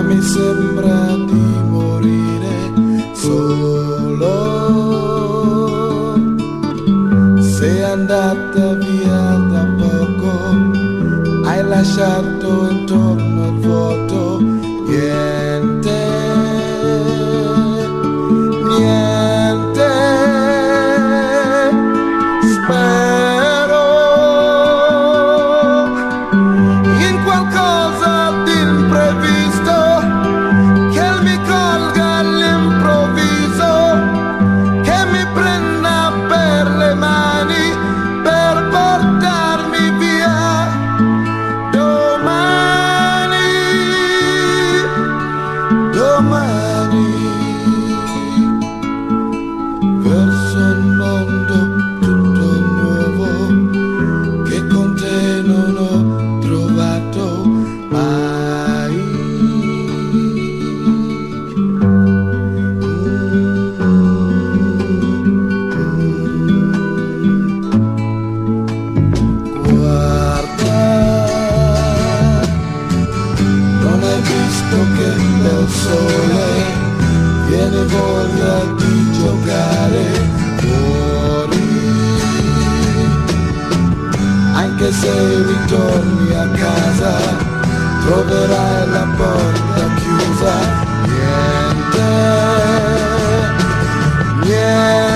Mi sembra di morire solo. Sei andata via da poco, hai lasciato intorno il vuoto, niente, niente. Spero in qualcosa di imprevisto che mi colga all'improvviso, che mi prenda per le mani per portarmi via domani, domani, verso un mondo tutto nuovo che con te non ho trovato mai. Guarda, non hai visto che bel sole, viene voglia di giocare fuori, anche se ritorni a casa troverai la porta chiusa, niente, niente.